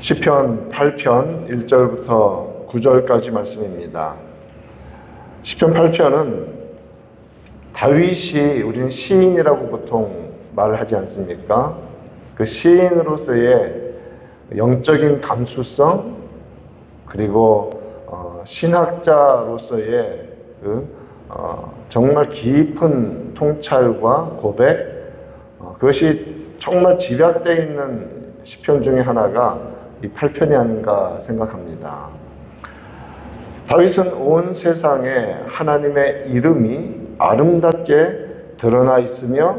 시편 8편 1절부터 9절까지 말씀입니다. 시편 8편은 다윗이 우리는 시인이라고 보통 말을 하지 않습니까? 그 시인으로서의 영적인 감수성 그리고 신학자로서의 정말 깊은 통찰과 고백 그것이 정말 집약되어 있는 시편 중에 하나가 이 8편이 아닌가 생각합니다. 다윗은 온 세상에 하나님의 이름이 아름답게 드러나 있으며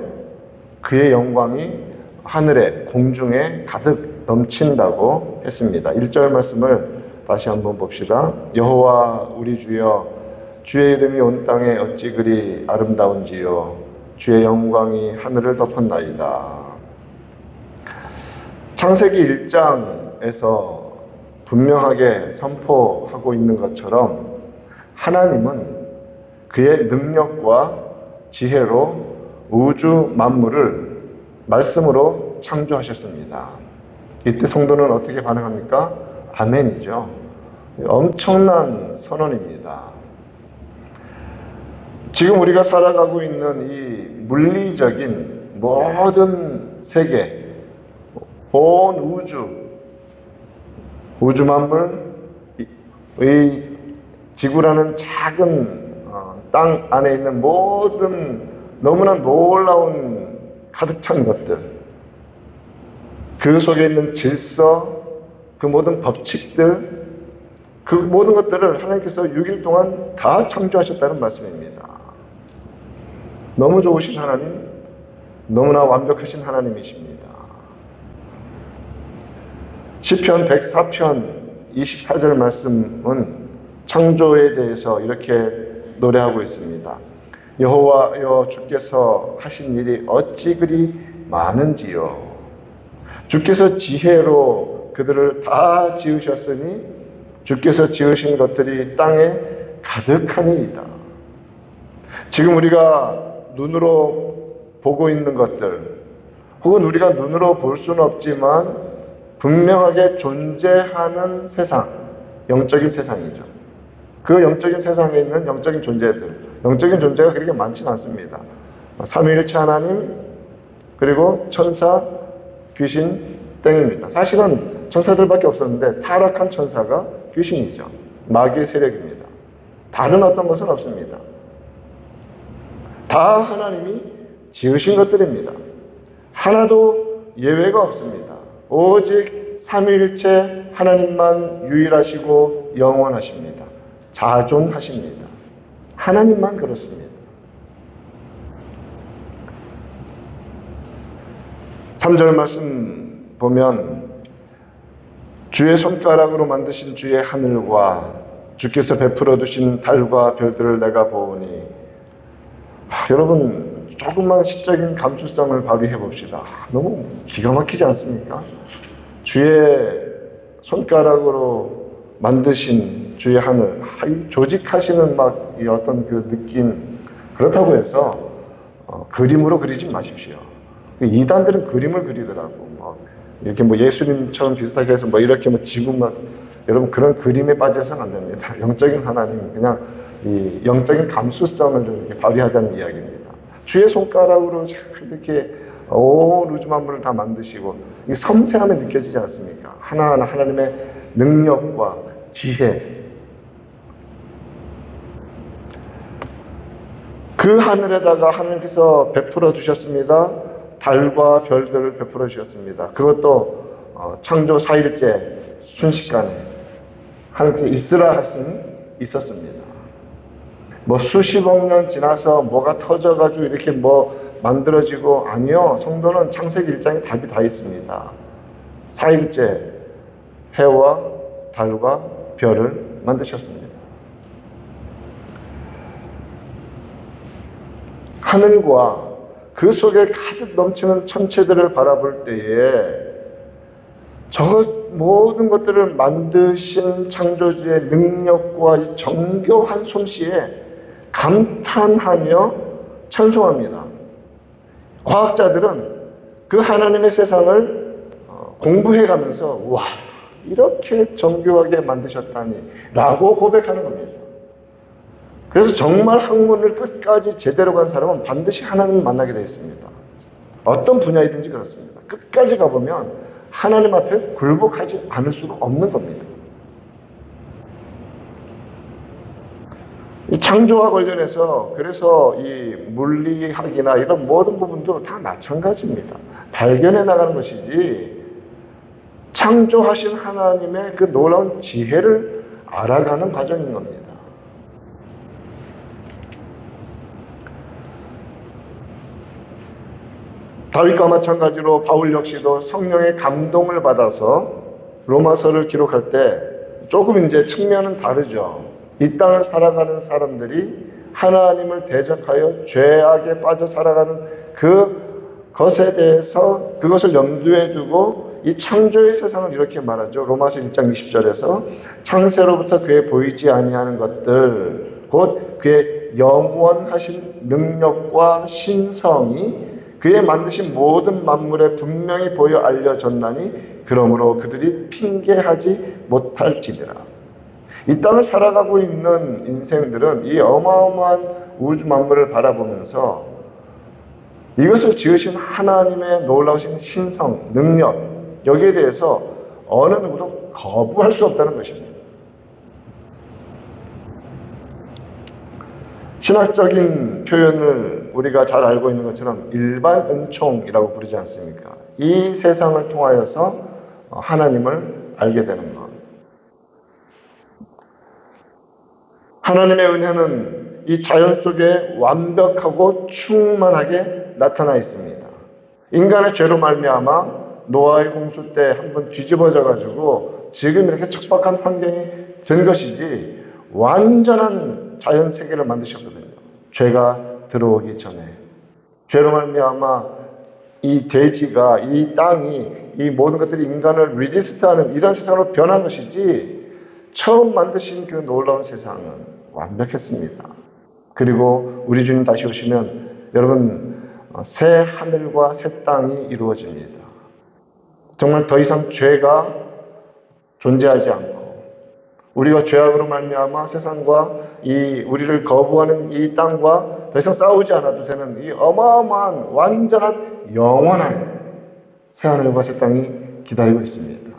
그의 영광이 하늘에 공중에 가득 넘친다고 했습니다. 1절 말씀을 다시 한번 봅시다. 여호와 우리 주여 주의 이름이 온 땅에 어찌 그리 아름다운지요 주의 영광이 하늘을 덮었나이다. 창세기 1장에서 분명하게 선포하고 있는 것처럼 하나님은 그의 능력과 지혜로 우주 만물을 말씀으로 창조하셨습니다. 이때 성도는 어떻게 반응합니까? 아멘이죠. 엄청난 선언입니다. 지금 우리가 살아가고 있는 이 물리적인 모든 세계, 온 우주 만물의 지구라는 작은 땅 안에 있는 모든 너무나 놀라운 가득 찬 것들, 그 속에 있는 질서, 그 모든 법칙들, 그 모든 것들을 하나님께서 6일 동안 다 창조하셨다는 말씀입니다. 너무 좋으신 하나님, 너무나 완벽하신 하나님이십니다. 시편 104편 24절 말씀은 창조에 대해서 이렇게 노래하고 있습니다. 여호와여 주께서 하신 일이 어찌 그리 많은지요. 주께서 지혜로 그들을 다 지으셨으니 주께서 지으신 것들이 땅에 가득하니이다. 지금 우리가 눈으로 보고 있는 것들 혹은 우리가 눈으로 볼 수는 없지만 분명하게 존재하는 세상, 영적인 세상이죠. 그 영적인 세상에 있는 영적인 존재들, 영적인 존재가 그렇게 많지는 않습니다. 삼위일체 하나님, 그리고 천사, 귀신, 땡입니다. 사실은 천사들밖에 없었는데 타락한 천사가 귀신이죠. 마귀의 세력입니다. 다른 어떤 것은 없습니다. 다 하나님이 지으신 것들입니다. 하나도 예외가 없습니다. 오직 삼위일체 하나님만 유일하시고 영원하십니다. 자존하십니다. 하나님만 그렇습니다. 3절 말씀 보면 주의 손가락으로 만드신 주의 하늘과 주께서 베풀어 두신 달과 별들을 내가 보오니 여러분 조금만 시적인 감수성을 발휘해 봅시다. 너무 기가 막히지 않습니까? 주의 손가락으로 만드신 주의 하늘, 조직하시는 막 이 어떤 그 느낌, 그렇다고 해서 그림으로 그리지 마십시오. 이단들은 그림을 그리더라고. 이렇게 예수님처럼 비슷하게 해서 이렇게 지구 여러분 그런 그림에 빠져서는 안 됩니다. 영적인 하나님, 그냥 이 영적인 감수성을 좀 이렇게 발휘하자는 이야기입니다. 주의 손가락으로 이렇게 온 우주 만물을 다 만드시고 이 섬세함이 느껴지지 않습니까? 하나하나 하나님의 능력과 지혜. 그 하늘에다가 하나님께서 베풀어 주셨습니다. 달과 별들을 베풀어 주셨습니다. 그것도 창조 4일째 순식간에 하나님께서 있으라 하시니 있었습니다. 수십억 년 지나서 뭐가 터져가지고 이렇게 만들어지고 아니요. 성도는 창세기 1장에 답이 다 있습니다. 4일째 해와 달과 별을 만드셨습니다. 하늘과 그 속에 가득 넘치는 천체들을 바라볼 때에 모든 것들을 만드신 창조주의 능력과 이 정교한 솜씨에 감탄하며 찬송합니다. 과학자들은 그 하나님의 세상을 공부해 가면서 와 이렇게 정교하게 만드셨다니 라고 고백하는 겁니다. 그래서 정말 학문을 끝까지 제대로 간 사람은 반드시 하나님을 만나게 되어 있습니다. 어떤 분야이든지 그렇습니다. 끝까지 가보면 하나님 앞에 굴복하지 않을 수가 없는 겁니다. 이 창조와 관련해서 그래서 이 물리학이나 이런 모든 부분도 다 마찬가지입니다. 발견해 나가는 것이지 창조하신 하나님의 그 놀라운 지혜를 알아가는 과정인 겁니다. 다윗과 마찬가지로 바울 역시도 성령의 감동을 받아서 로마서를 기록할 때 조금 이제 측면은 다르죠. 이 땅을 살아가는 사람들이 하나님을 대적하여 죄악에 빠져 살아가는 그것에 대해서 그것을 염두에 두고 이 창조의 세상을 이렇게 말하죠. 로마서 1장 20절에서 창세로부터 그의 보이지 아니하는 것들 곧 그의 영원하신 능력과 신성이 그의 만드신 모든 만물에 분명히 보여 알려졌나니 그러므로 그들이 핑계하지 못할지니라. 이 땅을 살아가고 있는 인생들은 이 어마어마한 우주 만물을 바라보면서 이것을 지으신 하나님의 놀라우신 신성, 능력 여기에 대해서 어느 누구도 거부할 수 없다는 것입니다. 신학적인 표현을 우리가 잘 알고 있는 것처럼 일반 은총이라고 부르지 않습니까? 이 세상을 통하여서 하나님을 알게 되는 것. 하나님의 은혜는 이 자연 속에 완벽하고 충만하게 나타나 있습니다. 인간의 죄로 말미암아 노아의 홍수 때 한번 뒤집어져 가지고 지금 이렇게 척박한 환경이 된 것이지 완전한 자연 세계를 만드셨거든요. 죄가 들어오기 전에 죄로 말미암아 이 대지가 이 땅이 이 모든 것들이 인간을 리지스트하는 이런 세상으로 변한 것이지 처음 만드신 그 놀라운 세상은 완벽했습니다. 그리고 우리 주님 다시 오시면 여러분 새 하늘과 새 땅이 이루어집니다. 정말 더 이상 죄가 존재하지 않고 우리가 죄악으로 말미암아 세상과 이 우리를 거부하는 이 땅과 더 이상 싸우지 않아도 되는 이 어마어마한 완전한 영원한 새 하늘과 새 땅이 기다리고 있습니다.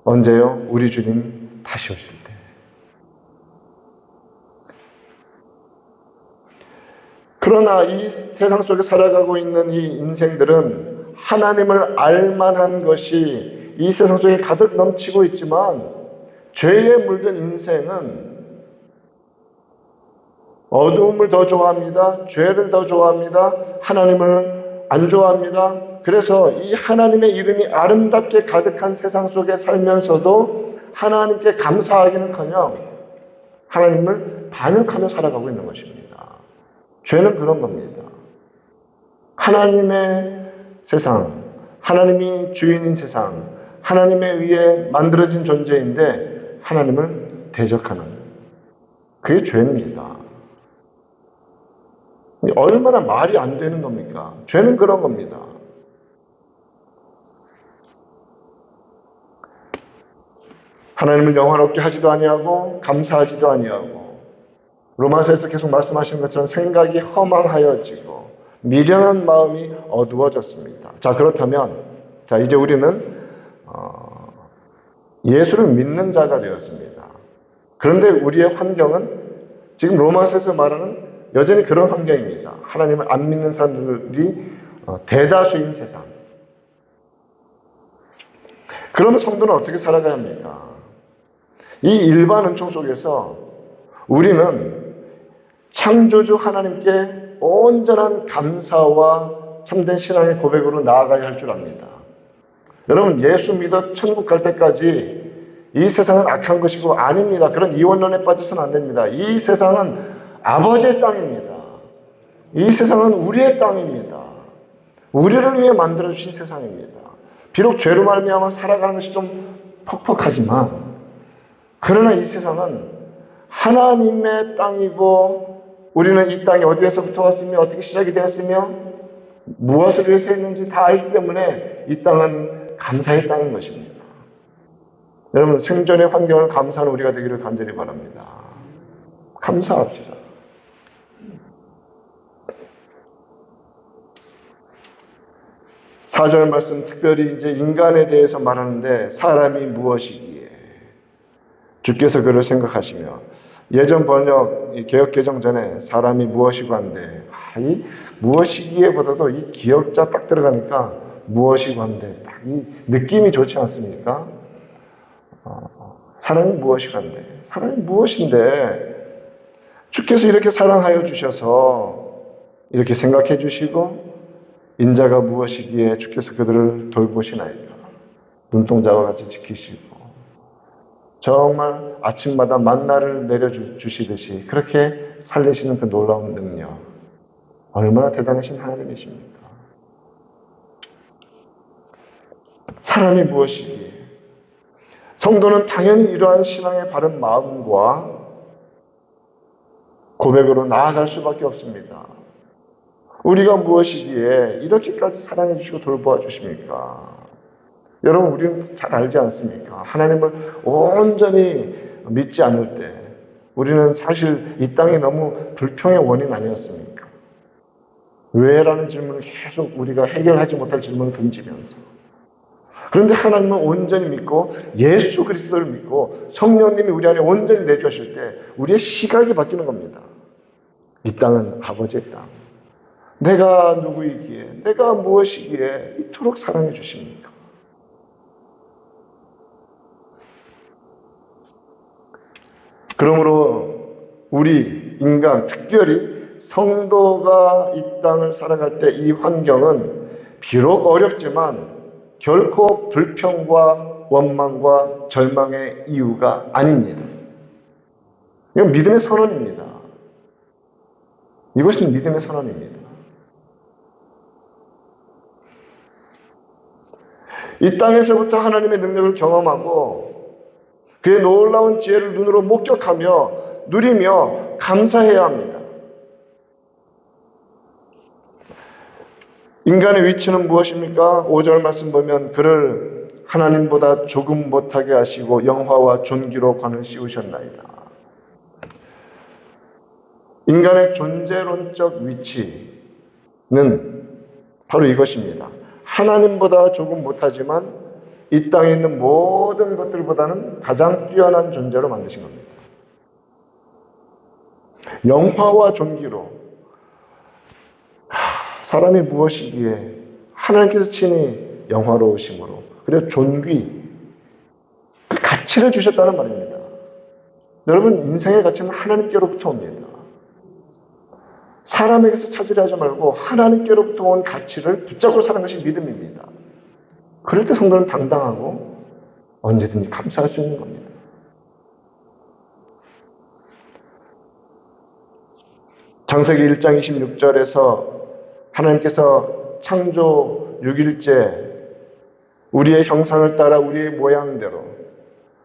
언제요? 우리 주님 다시 오실 때. 그러나 이 세상 속에 살아가고 있는 이 인생들은 하나님을 알만한 것이 이 세상 속에 가득 넘치고 있지만 죄에 물든 인생은 어두움을 더 좋아합니다. 죄를 더 좋아합니다. 하나님을 안 좋아합니다. 그래서 이 하나님의 이름이 아름답게 가득한 세상 속에 살면서도 하나님께 감사하기는커녕 하나님을 반역하며 살아가고 있는 것입니다. 죄는 그런 겁니다. 하나님의 세상, 하나님이 주인인 세상, 하나님에 의해 만들어진 존재인데 하나님을 대적하는 그게 죄입니다. 얼마나 말이 안 되는 겁니까? 죄는 그런 겁니다. 하나님을 영화롭게 하지도 아니하고 감사하지도 아니하고 로마서에서 계속 말씀하신 것처럼 생각이 허망하여지고 미련한 마음이 어두워졌습니다. 자, 그렇다면 이제 우리는 예수를 믿는 자가 되었습니다. 그런데 우리의 환경은 지금 로마서에서 말하는 여전히 그런 환경입니다. 하나님을 안 믿는 사람들이 대다수인 세상. 그러면 성도는 어떻게 살아가야 합니까? 이 일반 은총 속에서 우리는 창조주 하나님께 온전한 감사와 참된 신앙의 고백으로 나아가야 할 줄 압니다. 여러분, 예수 믿어 천국 갈 때까지 이 세상은 악한 것이고 아닙니다. 그런 이원론에 빠져서는 안 됩니다. 이 세상은 아버지의 땅입니다. 이 세상은 우리의 땅입니다. 우리를 위해 만들어주신 세상입니다. 비록 죄로 말미암아 살아가는 것이 좀 퍽퍽하지만 그러나 이 세상은 하나님의 땅이고 우리는 이 땅이 어디에서부터 왔으며 어떻게 시작이 되었으며 무엇을 위해서 했는지 다 알기 때문에 이 땅은 감사의 땅인 것입니다. 여러분, 생존의 환경을 감사하는 우리가 되기를 간절히 바랍니다. 감사합시다. 사절 말씀 특별히 이제 인간에 대해서 말하는데, 사람이 무엇이기에 주께서 그를 생각하시며, 예전 번역 개역 개정 전에 사람이 무엇이고 한데, 이 무엇이기에 보다도 이 기역자 딱 들어가니까 무엇이고 한데 딱 이 느낌이 좋지 않습니까? 사람이 무엇이고 한데, 사람이 무엇인데 주께서 이렇게 사랑하여 주셔서 이렇게 생각해 주시고, 인자가 무엇이기에 주께서 그들을 돌보시나이까. 눈동자와 같이 지키시고 정말 아침마다 만나를 내려주시듯이 그렇게 살리시는 그 놀라운 능력, 얼마나 대단하신 하나님이십니까? 사람이 무엇이기에, 성도는 당연히 이러한 신앙의 바른 마음과 고백으로 나아갈 수밖에 없습니다. 우리가 무엇이기에 이렇게까지 사랑해 주시고 돌보아 주십니까? 여러분, 우리는 잘 알지 않습니까? 하나님을 온전히 믿지 않을 때 우리는 사실 이 땅이 너무 불평의 원인 아니었습니까? 왜라는 질문을 계속 우리가 해결하지 못할 질문을 던지면서, 그런데 하나님을 온전히 믿고 예수 그리스도를 믿고 성령님이 우리 안에 온전히 내주실 때 우리의 시각이 바뀌는 겁니다. 이 땅은 아버지의 땅. 내가 누구이기에, 내가 무엇이기에 이토록 사랑해 주십니까? 그러므로 우리 인간, 특별히 성도가 이 땅을 살아갈 때 이 환경은 비록 어렵지만 결코 불평과 원망과 절망의 이유가 아닙니다. 이건 믿음의 선언입니다. 이것은 믿음의 선언입니다. 이 땅에서부터 하나님의 능력을 경험하고 그의 놀라운 지혜를 눈으로 목격하며 누리며 감사해야 합니다. 인간의 위치는 무엇입니까? 5절 말씀 보면 그를 하나님보다 조금 못하게 하시고 영화와 존귀로 관을 씌우셨나이다. 인간의 존재론적 위치는 바로 이것입니다. 하나님보다 조금 못하지만 이 땅에 있는 모든 것들보다는 가장 뛰어난 존재로 만드신 겁니다. 영화와 존귀로, 사람이 무엇이기에 하나님께서 친히 영화로우심으로, 그리고 존귀, 그 가치를 주셨다는 말입니다. 여러분, 인생의 가치는 하나님께로부터 옵니다. 사람에게서 찾으려 하지 말고 하나님께로부터 온 가치를 붙잡고 사는 것이 믿음입니다. 그럴 때 성도는 당당하고 언제든지 감사할 수 있는 겁니다. 창세기 1장 26절에서 하나님께서 창조 6일째 우리의 형상을 따라 우리의 모양대로,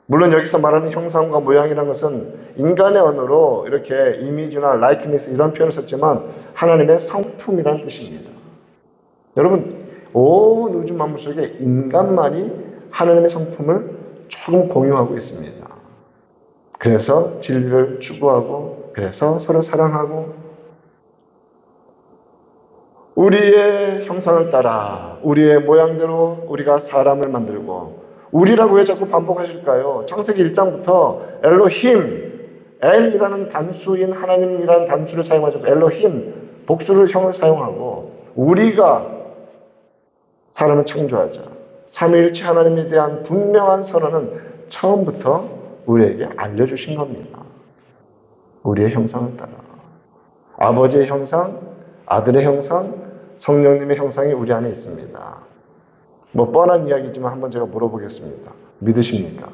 물론 여기서 말하는 형상과 모양이라는 것은 인간의 언어로 이렇게 이미지나 라이크니스 이런 표현을 썼지만 하나님의 성품이라는 뜻입니다. 여러분, 온 우주 만물 속에 인간만이 하나님의 성품을 조금 공유하고 있습니다. 그래서 진리를 추구하고, 그래서 서로 사랑하고, 우리의 형상을 따라 우리의 모양대로 우리가 사람을 만들고, 우리라고 왜 자꾸 반복하실까요? 창세기 1장부터 엘로힘, 엘이라는 단수인 하나님이라는 단수를 사용하죠. 엘로힘, 복수를 형을 사용하고 우리가 사람을 창조하자. 삼위일체 하나님에 대한 분명한 선언은 처음부터 우리에게 알려주신 겁니다. 우리의 형상을 따라. 아버지의 형상, 아들의 형상, 성령님의 형상이 우리 안에 있습니다. 뭐 뻔한 이야기지만 한번 제가 물어보겠습니다. 믿으십니까?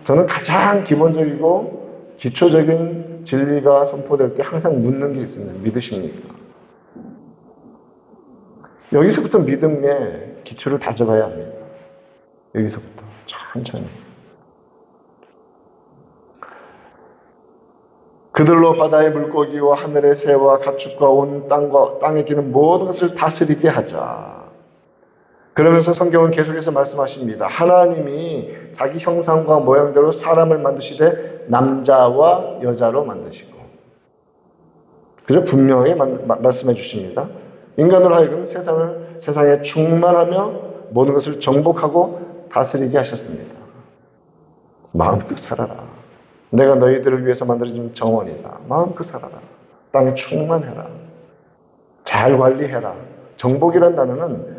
저는 가장 기본적이고 기초적인 진리가 선포될 때 항상 묻는 게 있습니다. 믿으십니까? 여기서부터 믿음의 기초를 다져가야 합니다. 여기서부터 천천히. 그들로 바다의 물고기와 하늘의 새와 가축과 온 땅에 기는 모든 것을 다스리게 하자. 그러면서 성경은 계속해서 말씀하십니다. 하나님이 자기 형상과 모양대로 사람을 만드시되 남자와 여자로 만드시고. 그래서 분명히 말씀해 주십니다. 인간으로 하여금 세상에 충만하며 모든 것을 정복하고 다스리게 하셨습니다. 마음껏 살아라. 내가 너희들을 위해서 만들어진 정원이다. 마음껏 살아라. 땅에 충만해라. 잘 관리해라. 정복이란 단어는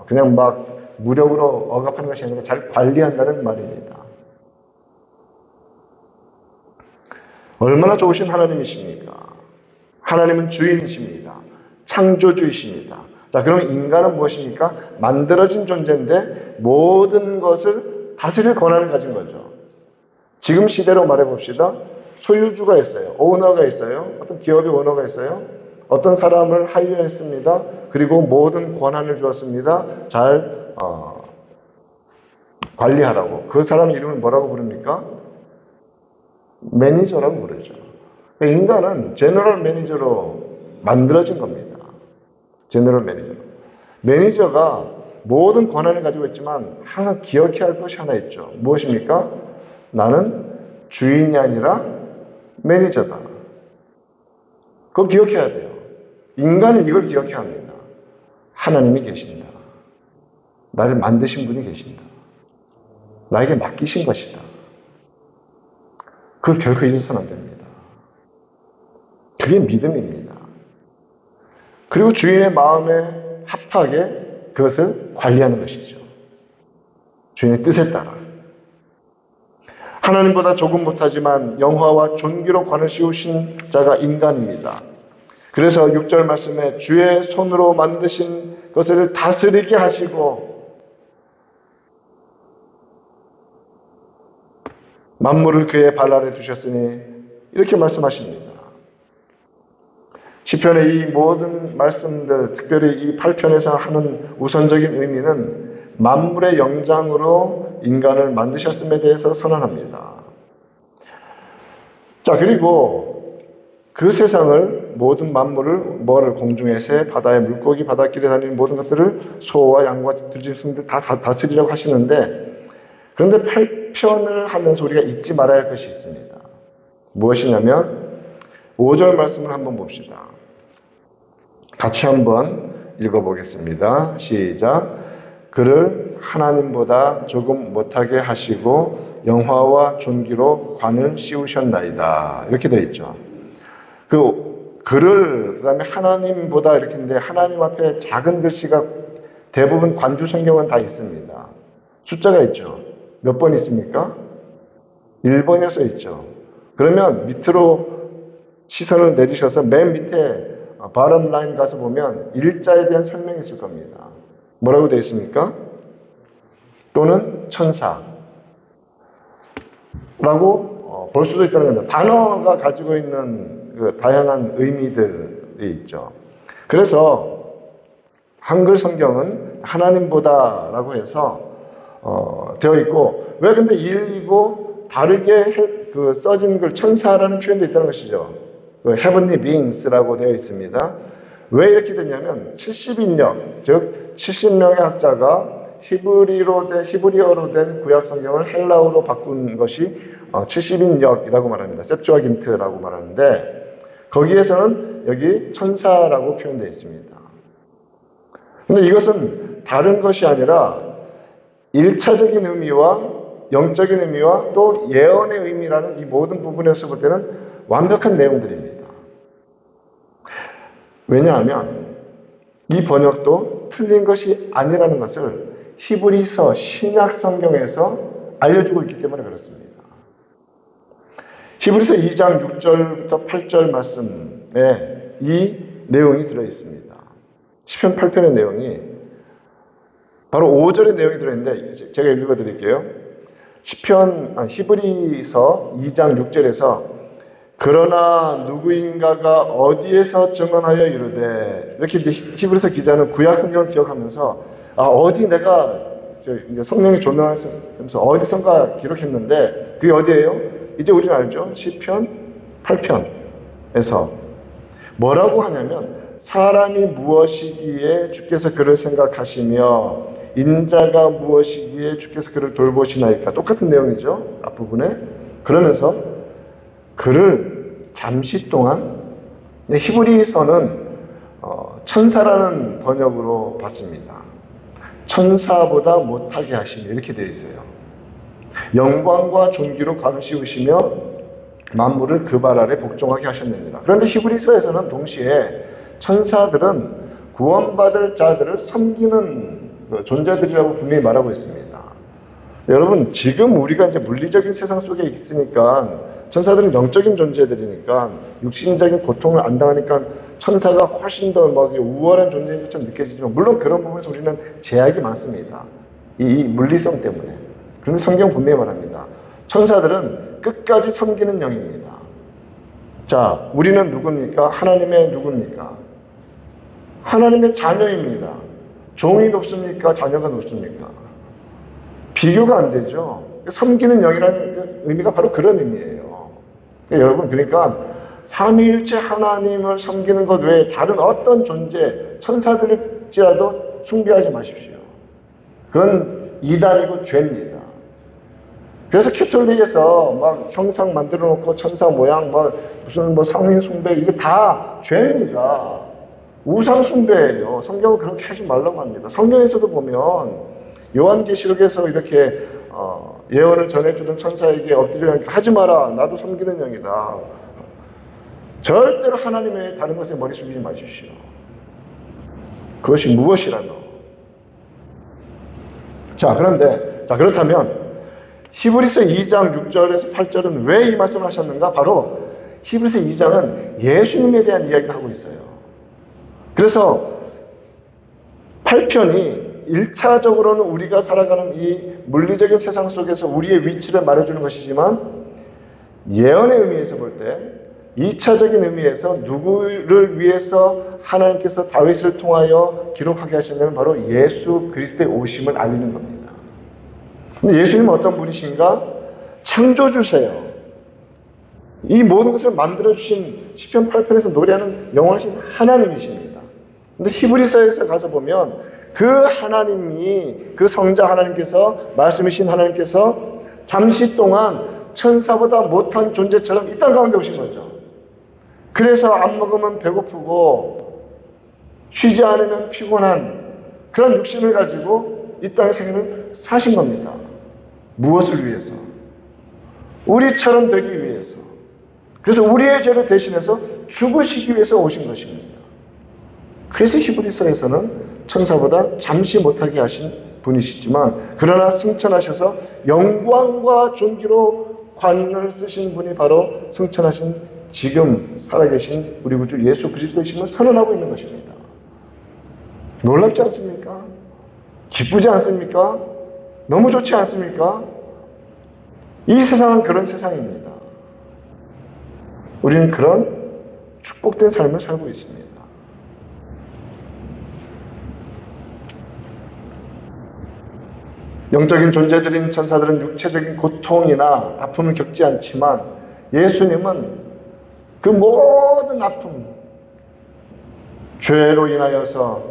그냥 막 무력으로 억압하는 것이 아니라 잘 관리한다는 말입니다. 얼마나 좋으신 하나님이십니까? 하나님은 주인이십니다. 창조주이십니다. 자, 그럼 인간은 무엇입니까? 만들어진 존재인데 모든 것을 다스릴 권한을 가진 거죠. 지금 시대로 말해봅시다. 소유주가 있어요. 오너가 있어요. 어떤 기업의 오너가 있어요. 어떤 사람을 하이어했습니다. 그리고 모든 권한을 주었습니다. 잘 관리하라고. 그 사람 이름을 뭐라고 부릅니까? 매니저라고 부르죠. 인간은 제너럴 매니저로 만들어진 겁니다. 제너럴 매니저. 매니저가 모든 권한을 가지고 있지만 항상 기억해야 할 것이 하나 있죠. 무엇입니까? 나는 주인이 아니라 매니저다. 그거 기억해야 돼요. 인간은 이걸 기억해야 합니다. 하나님이 계신다. 나를 만드신 분이 계신다. 나에게 맡기신 것이다. 그걸 결코 잊어서는 안 됩니다. 그게 믿음입니다. 그리고 주인의 마음에 합하게 그것을 관리하는 것이죠. 주인의 뜻에 따라. 하나님보다 조금 못하지만 영화와 존귀로 관을 씌우신 자가 인간입니다. 그래서 6절 말씀에 주의 손으로 만드신 것을 다스리게 하시고 만물을 그의 발 아래 두셨으니 이렇게 말씀하십니다. 시편의 이 모든 말씀들, 특별히 이 8편에서 하는 우선적인 의미는 만물의 영장으로 인간을 만드셨음에 대해서 선언합니다. 자, 그리고 그 세상을 모든 만물을 공중의 새, 바다의 물고기, 바닷길에 다니는 모든 것들을 소와 양과 들짐승들 다 다스리려고 하시는데 그런데 8편을 하면서 우리가 잊지 말아야 할 것이 있습니다. 무엇이냐면 5절 말씀을 한번 봅시다. 같이 한번 읽어보겠습니다. 시작. 그를 하나님보다 조금 못하게 하시고 영화와 존귀로 관을 씌우셨나이다. 이렇게 되어 있죠. 그를 그다음에 하나님보다 이렇게 했는데 하나님 앞에 작은 글씨가 대부분 관주 성경은 다 있습니다. 숫자가 있죠. 몇 번 있습니까? 1번에 써 있죠. 그러면 밑으로 시선을 내리셔서 맨 밑에 bottom line 가서 보면 일자에 대한 설명이 있을 겁니다. 뭐라고 되어 있습니까? 또는 천사라고 볼 수도 있다는 겁니다. 단어가 가지고 있는 그 다양한 의미들이 있죠. 그래서 한글 성경은 하나님보다라고 해서 되어 있고 왜 근데 1이고 다르게 써진 글 천사라는 표현도 있다는 것이죠. heavenly beings라고 되어 있습니다. 왜 이렇게 됐냐면 70인역, 즉 70명의 학자가 히브리어로 된 구약 성경을 헬라어로 바꾼 것이 70인역이라고 말합니다. 셉주아긴트라고 말하는데 거기에서는 여기 천사라고 표현되어 있습니다. 그런데 이것은 다른 것이 아니라 1차적인 의미와 영적인 의미와 또 예언의 의미라는 이 모든 부분에서 볼 때는 완벽한 내용들입니다. 왜냐하면 이 번역도 틀린 것이 아니라는 것을 히브리서 신약 성경에서 알려주고 있기 때문에 그렇습니다. 히브리서 2장 6절부터 8절 말씀에 이 내용이 들어있습니다. 시편 8편의 내용이 바로 5절의 내용이 들어있는데 제가 읽어드릴게요. 히브리서 2장 6절에서 그러나 누구인가가 어디에서 증언하여 이르되 이렇게 이제 히브리서 기자는 구약 성경을 기억하면서 어디 내가 이제 성령이 조명하면서 어디선가 기록했는데 그게 어디예요? 이제 우리는 알죠? 시편 8편에서 뭐라고 하냐면 사람이 무엇이기에 주께서 그를 생각하시며 인자가 무엇이기에 주께서 그를 돌보시나이까. 똑같은 내용이죠. 앞부분에. 그러면서 그를 잠시 동안, 히브리서는 천사라는 번역으로 봤습니다. 천사보다 못하게 하시니 이렇게 되어 있어요. 영광과 존귀로 감시우시며 만물을 그 발 아래 복종하게 하셨느니라. 그런데 히브리서에서는 동시에 천사들은 구원받을 자들을 섬기는 존재들이라고 분명히 말하고 있습니다. 여러분, 지금 우리가 이제 물리적인 세상 속에 있으니까 천사들은 영적인 존재들이니까 육신적인 고통을 안 당하니까 천사가 훨씬 더 막 우월한 존재인 것처럼 느껴지지만, 물론 그런 부분에서 우리는 제약이 많습니다. 이 물리성 때문에. 그런데 성경 분명히 말합니다. 천사들은 끝까지 섬기는 영입니다. 자, 우리는 누굽니까? 하나님의 누굽니까? 하나님의 자녀입니다. 종이 높습니까? 자녀가 높습니까? 비교가 안 되죠. 섬기는 영이라는 의미가 바로 그런 의미예요. 여러분, 그러니까 삼위일체 하나님을 섬기는 것 외에 다른 어떤 존재, 천사들일지라도 숭배하지 마십시오. 그건 이단이고 죄입니다. 그래서 캐톨릭에서 막 형상 만들어 놓고 천사 모양, 무슨 성인 숭배, 이게 다 죄입니다. 우상 숭배예요. 성경은 그렇게 하지 말라고 합니다. 성경에서도 보면 요한계시록에서 이렇게 예언을 전해주는 천사에게 엎드려 하지 마라. 나도 섬기는 영이다. 절대로 하나님 외에 다른 것에 머리 숙이지 마십시오. 그것이 무엇이라도. 자, 그렇다면 히브리서 2장 6절에서 8절은 왜 이 말씀을 하셨는가? 바로 히브리서 2장은 예수님에 대한 이야기를 하고 있어요. 그래서 8편이 1차적으로는 우리가 살아가는 이 물리적인 세상 속에서 우리의 위치를 말해주는 것이지만, 예언의 의미에서 볼 때 2차적인 의미에서 누구를 위해서 하나님께서 다윗을 통하여 기록하게 하셨냐면 바로 예수 그리스도의 오심을 알리는 겁니다. 근데 예수님은 어떤 분이신가? 창조주세요. 이 모든 것을 만들어주신 시편 8편에서 노래하는 영원하신 하나님이십니다. 근데 히브리서에서 가서 보면 그 하나님이, 그 성자 하나님께서, 말씀이신 하나님께서 잠시 동안 천사보다 못한 존재처럼 이 땅 가운데 오신 거죠. 그래서 안 먹으면 배고프고 쉬지 않으면 피곤한 그런 육신을 가지고 이 땅의 생애를 사신 겁니다. 무엇을 위해서? 우리처럼 되기 위해서. 그래서 우리의 죄를 대신해서 죽으시기 위해서 오신 것입니다. 그래서 히브리서에서는 천사보다 잠시 못하게 하신 분이시지만, 그러나 승천하셔서 영광과 존귀로 관을 쓰신 분이 바로 승천하신 지금 살아계신 우리 구주 예수 그리스도이심을 선언하고 있는 것입니다. 놀랍지 않습니까? 기쁘지 않습니까? 너무 좋지 않습니까? 이 세상은 그런 세상입니다. 우리는 그런 축복된 삶을 살고 있습니다. 영적인 존재들인 천사들은 육체적인 고통이나 아픔을 겪지 않지만, 예수님은 그 모든 아픔, 죄로 인하여서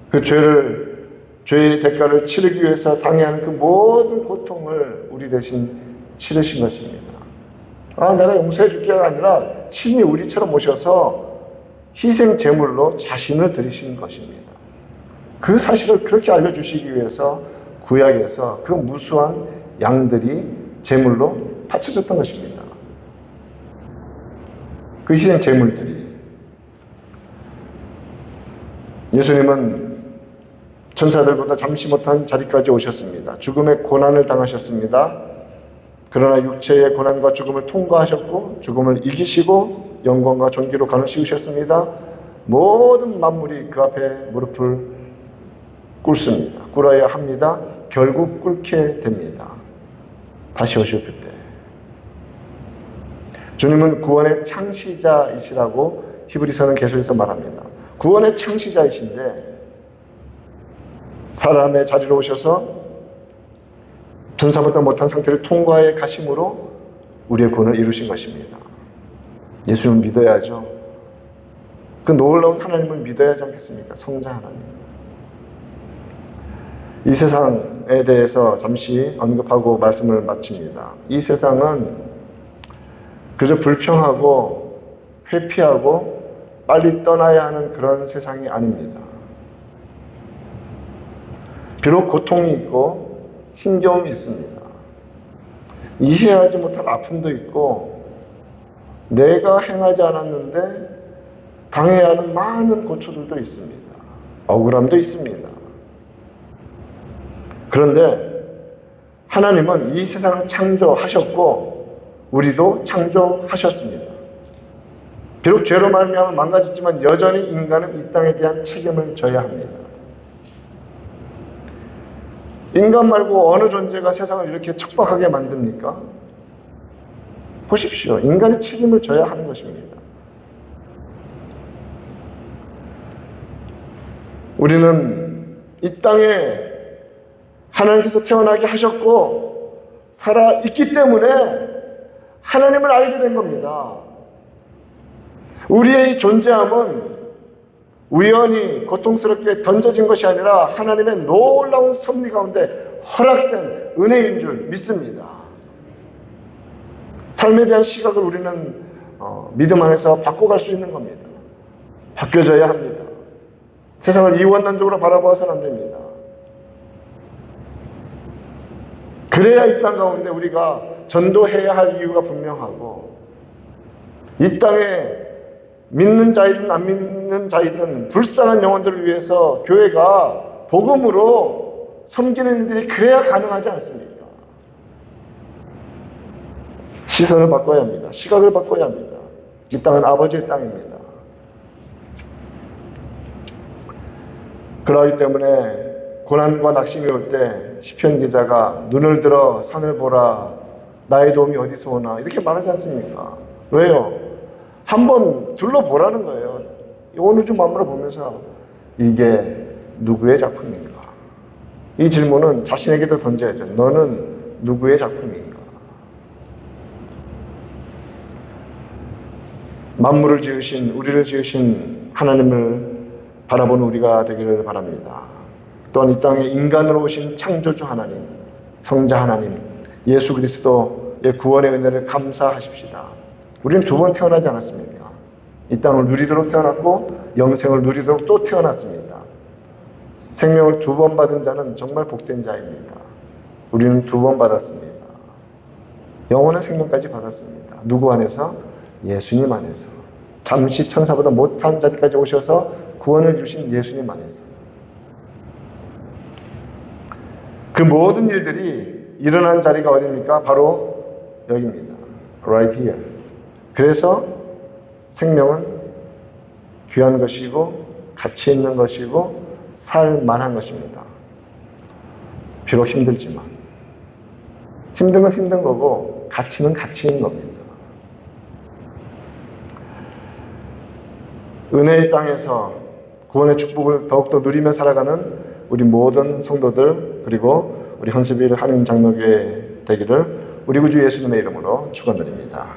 그 죄의 대가를 치르기 위해서 당해야 하는 그 모든 고통을 우리 대신 치르신 것입니다. 내가 용서해 줄게가 아니라 친히 우리처럼 오셔서 희생 제물로 자신을 드리신 것입니다. 그 사실을 그렇게 알려주시기 위해서 구약에서 그 무수한 양들이 제물로 바쳐졌던 것입니다. 그 희생 제물들이. 예수님은 천사들보다 잠시 못한 자리까지 오셨습니다. 죽음의 고난을 당하셨습니다. 그러나 육체의 고난과 죽음을 통과하셨고 죽음을 이기시고 영광과 존귀로 관을 씌우셨습니다. 모든 만물이 그 앞에 무릎을 꿇습니다. 꿇어야 합니다. 결국 꿇게 됩니다. 다시 오실 그때. 주님은 구원의 창시자이시라고 히브리서는 계속해서 말합니다. 구원의 창시자이신데 사람의 자리로 오셔서 천사보다 못한 상태를 통과해 가심으로 우리의 구원을 이루신 것입니다. 예수님을 믿어야죠. 그 놀라운 하나님을 믿어야 하지 않겠습니까? 성자 하나님. 이 세상에 대해서 잠시 언급하고 말씀을 마칩니다. 이 세상은 그저 불평하고 회피하고 빨리 떠나야 하는 그런 세상이 아닙니다. 비록 고통이 있고 힘겨움이 있습니다. 이해하지 못할 아픔도 있고 내가 행하지 않았는데 당해야 하는 많은 고초들도 있습니다. 억울함도 있습니다. 그런데 하나님은 이 세상을 창조하셨고 우리도 창조하셨습니다. 비록 죄로 말미암아 망가졌지만 여전히 인간은 이 땅에 대한 책임을 져야 합니다. 인간 말고 어느 존재가 세상을 이렇게 척박하게 만듭니까? 보십시오. 인간이 책임을 져야 하는 것입니다. 우리는 이 땅에 하나님께서 태어나게 하셨고 살아있기 때문에 하나님을 알게 된 겁니다. 우리의 이 존재함은 우연히 고통스럽게 던져진 것이 아니라 하나님의 놀라운 섭리 가운데 허락된 은혜인 줄 믿습니다. 삶에 대한 시각을 우리는 믿음 안에서 바꿔갈 수 있는 겁니다. 바뀌어져야 합니다. 세상을 이원론적으로 바라보아서는 안 됩니다. 그래야 이 땅 가운데 우리가 전도해야 할 이유가 분명하고 이 땅에 믿는 자이든 안 믿는 자이든 불쌍한 영혼들을 위해서 교회가 복음으로 섬기는 일들이 그래야 가능하지 않습니까? 시선을 바꿔야 합니다. 시각을 바꿔야 합니다. 이 땅은 아버지의 땅입니다. 그러기 때문에 고난과 낙심이 올 때 시편 기자가 눈을 들어 산을 보라 나의 도움이 어디서 오나 이렇게 말하지 않습니까? 왜요? 한번 둘러보라는 거예요. 온 우주 만물을 보면서 이게 누구의 작품인가? 이 질문은 자신에게도 던져야죠. 너는 누구의 작품인가? 만물을 지으신 우리를 지으신 하나님을 바라보는 우리가 되기를 바랍니다. 또한 이 땅에 인간으로 오신 창조주 하나님, 성자 하나님, 예수 그리스도의 구원의 은혜를 감사하십시다. 우리는 두 번 태어나지 않았습니까? 이 땅을 누리도록 태어났고 영생을 누리도록 또 태어났습니다. 생명을 두 번 받은 자는 정말 복된 자입니다. 우리는 두 번 받았습니다. 영원한 생명까지 받았습니다. 누구 안에서? 예수님 안에서. 잠시 천사보다 못한 자리까지 오셔서 구원을 주신 예수님 안에서. 그 모든 일들이 일어난 자리가 어디입니까? 바로 여기입니다. Right here. 그래서 생명은 귀한 것이고 가치 있는 것이고 살만한 것입니다. 비록 힘들지만 힘든 건 힘든 거고 가치는 가치인 겁니다. 은혜의 땅에서 구원의 축복을 더욱더 누리며 살아가는 우리 모든 성도들 그리고 우리 헌스빌 한인 장로교회 되기를 우리 구주 예수님의 이름으로 축원드립니다.